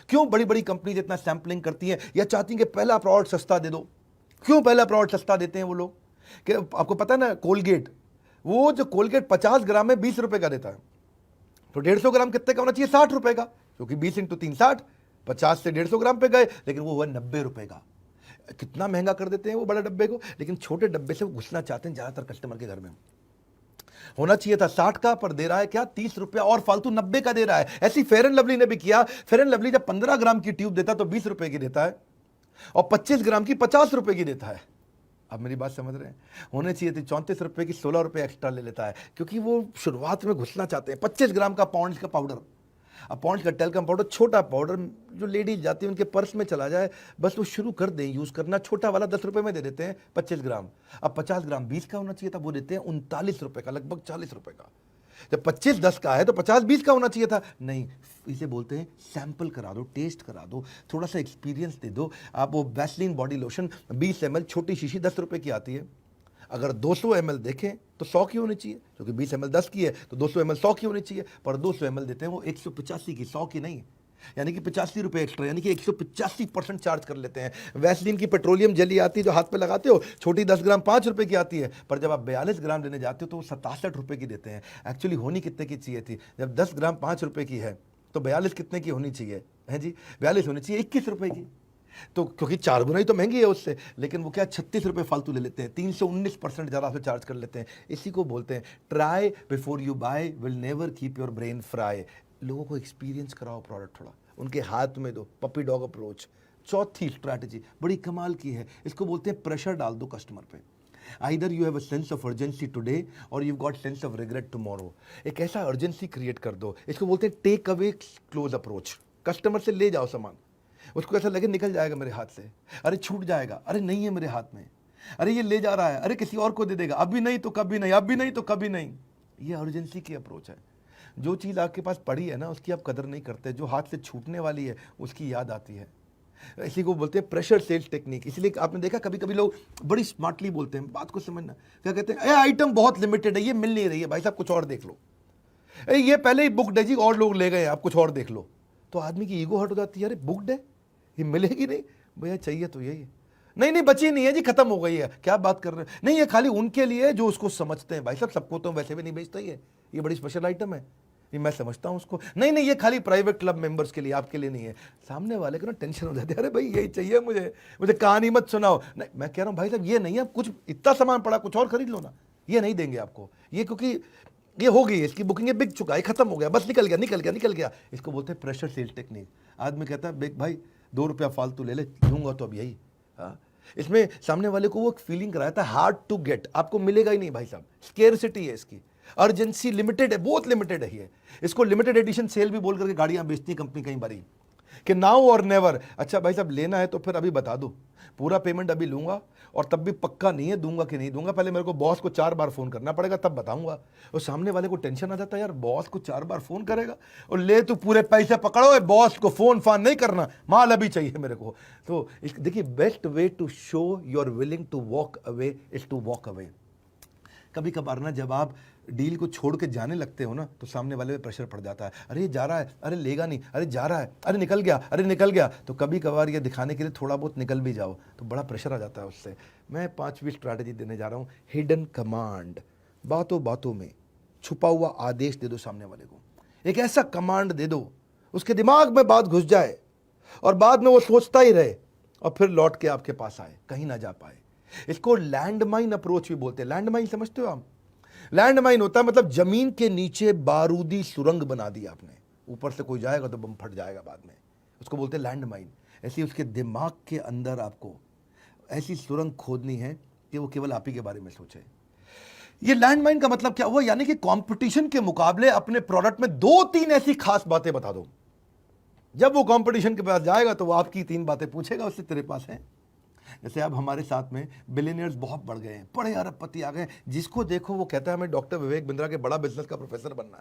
क्यों बड़ी बड़ी कंपनीज इतना सैम्पलिंग करती हैं या चाहती हैं कि पहला प्रोडक्ट सस्ता दे दो? क्यों पहला प्रोडक्ट सस्ता देते हैं वो लोग? कि आपको पता है ना, कोलगेट, वो जो कोलगेट 50 ग्राम में 20 रुपए का देता है, तो 150 ग्राम कितने का होना चाहिए? 60 रुपए का, क्योंकि 20 इंटू 3 60, 50 से 150 ग्राम पे गए, लेकिन वो हुआ 90 रुपए का। कितना महंगा कर देते हैं वो बड़ा डब्बे को, लेकिन छोटे डब्बे से वो घुसना चाहते हैं ज्यादातर कस्टमर के घर में। होना चाहिए था 60 का, पर दे रहा है क्या? 30 रुपया और फालतू 90 का दे रहा है। ऐसी फेयर एंड लवली ने भी किया। फेयर एंड लवली जब 15 ग्राम की ट्यूब देता है तो 20 रुपए की देता है, और 25 ग्राम की 50 रुपए की देता है। आप मेरी बात समझ रहे हैं? होने चाहिए थी 34 रुपए की, 16 रुपए एक्स्ट्रा ले लेता है, क्योंकि वो शुरुआत में घुसना चाहते हैं। 25 ग्राम का पॉन्ड्स का पाउडर, अब पॉन्ड्स का टेल्कम पाउडर, छोटा पाउडर, जो लेडीज जाती है उनके पर्स में चला जाए, बस वो शुरू कर दें यूज करना। छोटा वाला 10 रुपए में दे देते हैं 25 ग्राम। अब 50 ग्राम 20 का होना चाहिए था, वो देते हैं 39 रुपए का, लगभग 40 रुपए का। जब 25 10 का है तो 50 20 का होना चाहिए था। नहीं, इसे बोलते हैं सैंपल करा दो, टेस्ट करा दो, थोड़ा सा एक्सपीरियंस दे दो। आप वो वैसलीन बॉडी लोशन 20 ml, छोटी शीशी 10 रुपए की आती है, अगर 200 ml देखें तो 100 की होनी चाहिए, क्योंकि 20 ml 10 की है तो 200 ml 100 की होनी चाहिए, पर 200 ml देते हैं वो 185 की, 100 की नहीं, यानी कि 85 रुपए एक्स्ट्रा, यानी कि 185% चार्ज कर लेते हैं। वैसलीन की पेट्रोलियम जेली आती है जो हाथ पे लगाते हो, छोटी 10 ग्राम 5 रुपए की आती है, पर जब आप 42 ग्राम लेने जाते हो तो वो 67 रुपए की देते हैं। एक्चुअली होनी कितने की चाहिए थी? जब 10 ग्राम 5 रुपए की है तो 42 कितने की होनी चाहिए है जी? 42 होनी चाहिए 21 रुपए की। तो क्योंकि 4 गुना ही तो महंगी है उससे, लेकिन वो क्या 36 रुपए फालतू ले लेते हैं, 319% ज़्यादा से चार्ज कर लेते हैं। इसी को बोलते हैं try before you buy will never keep your brain fry. लोगों को एक्सपीरियंस कराओ प्रोडक्ट, थोड़ा उनके हाथ में दो, पपी डॉग अप्रोच। चौथी स्ट्रैटेजी बड़ी कमाल की है, इसको बोलते हैं प्रेशर डाल दो कस्टमर पे। Either you have a sense of urgency today और you got sense of regret tomorrow. एक ऐसा अर्जेंसी क्रिएट कर दो, इसको बोलते हैं take away close approach. Customer से ले जाओ सामान, उसको ऐसा लगे निकल जाएगा मेरे हाथ से, अरे छूट जाएगा, अरे नहीं है मेरे हाथ में, अरे ये ले जा रहा है, अरे किसी और को दे देगा, अभी नहीं तो कभी नहीं, अभी नहीं तो कभी नहीं। ये अर्जेंसी की अप्रोच है। जो चीज़ आपके पास पड़ी है ना उसकी आप कदर नहीं करते, जो हाथ से छूटने वाली है उसकी याद आती है। इसी को बोलते हैं प्रेशर सेल्स टेक्निक। इसलिए आपने देखा कभी कभी लोग बड़ी स्मार्टली बोलते हैं, बात को समझना, क्या कहते हैं, आइटम बहुत लिमिटेड है, ये मिल नहीं रही है, भाई साहब कुछ और देख लो, ये पहले ही बुकड है जी, और लोग ले गए, आप कुछ और देख लो। तो आदमी की ईगो हट हो जाती है, अरे बुकड है, ये मिलेगी नहीं भैया, चाहिए तो यही है, नहीं नहीं बची नहीं है जी, खत्म हो गई है, क्या बात कर रहे हैं, नहीं ये खाली उनके लिए जो उसको समझते हैं। भाई साहब सबको तो वैसे भी नहीं बेचता, ये बड़ी स्पेशल आइटम है, ये मैं समझता हूँ उसको, नहीं नहीं ये खाली प्राइवेट क्लब मेंबर्स के लिए, आपके लिए नहीं है। सामने वाले को ना टेंशन हो जाती है, अरे भाई यही चाहिए मुझे कहानी मत सुनाओ। नहीं, मैं कह रहा हूँ भाई साहब ये नहीं है, कुछ इतना सामान पड़ा, कुछ और खरीद लो ना, ये नहीं देंगे आपको, ये क्योंकि ये हो गई, इसकी बुकिंग है, बिक चुका है, खत्म हो गया, बस निकल गया निकल गया निकल गया। इसको बोलते हैं प्रेशर सेल टेक्निक। आदमी कहता है भाई 2 रुपया फालतू ले ले, लूंगा तो अब यही। हाँ, इसमें सामने वाले को वो फीलिंग कराया था हार्ड टू गेट, आपको मिलेगा ही नहीं भाई साहब, स्केर्सिटी है इसकी, अर्जेंसी लिमिटेड है, बहुत लिमिटेड है ये। इसको लिमिटेड एडिशन सेल भी बोल करके गाड़ियां बेचती कंपनी कई बारी, कि नाउ और नेवर। अच्छा भाई साहब लेना है तो फिर अभी बता दो, पूरा पेमेंट अभी लूंगा, और तब भी पक्का नहीं है दूंगा कि नहीं दूंगा, पहले मेरे को बॉस को 4 बार फोन करना पड़ेगा तब बताऊंगा। और सामने वाले को टेंशन आ जाता है, यार बॉस को 4 बार फोन करेगा, और ले तू पूरे पैसे पकड़ो, बॉस को फोन फान नहीं करना, माल अभी चाहिए मेरे को। तो देखिए, best way to show you are willing to walk away is to walk away. कभी कभार ना जब आप डील को छोड़ के जाने लगते हो ना, तो सामने वाले पे प्रेशर पड़ जाता है, अरे ये जा रहा है, अरे लेगा नहीं, अरे जा रहा है, अरे निकल गया, अरे निकल गया। तो कभी कभार ये दिखाने के लिए थोड़ा बहुत निकल भी जाओ तो बड़ा प्रेशर आ जाता है उससे। मैं 5वीं स्ट्रैटेजी देने जा रहा हूँ, हिडन कमांड। बातों बातों में छुपा हुआ आदेश दे दो सामने वाले को, एक ऐसा कमांड दे दो उसके दिमाग में बात घुस जाए, और बाद में वो सोचता ही रहे, और फिर लौट के आपके पास आए, कहीं ना जा पाए। इसको लैंडमाइन अप्रोच भी बोलते हैं। लैंडमाइन समझते हो आप? लैंडमाइन होता है मतलब जमीन के नीचे बारूदी सुरंग बना दी आपने, ऊपर से कोई जाएगा तो बम फट जाएगा बाद में, उसको बोलते हैं लैंडमाइन। ऐसी उसके दिमाग के अंदर आपको ऐसी सुरंग खोदनी है कि वो केवल आप ही के बारे में सोचे। ये लैंडमाइन का मतलब क्या हुआ? यानी कि कंपटीशन के मुकाबले अपने प्रोडक्ट में 2-3 ऐसी खास बातें बता दो, जब वो कंपटीशन के पास जाएगा तो वो आपकी 3 बातें पूछेगा, उससे तेरे पास है। जैसे अब हमारे साथ में बिलियनियर्स बहुत बढ़ गए हैं, बड़े अरबपति आ गए हैं, जिसको देखो वो कहता है हमें डॉक्टर विवेक बिंद्रा के बड़ा बिजनेस का प्रोफेसर बनना है।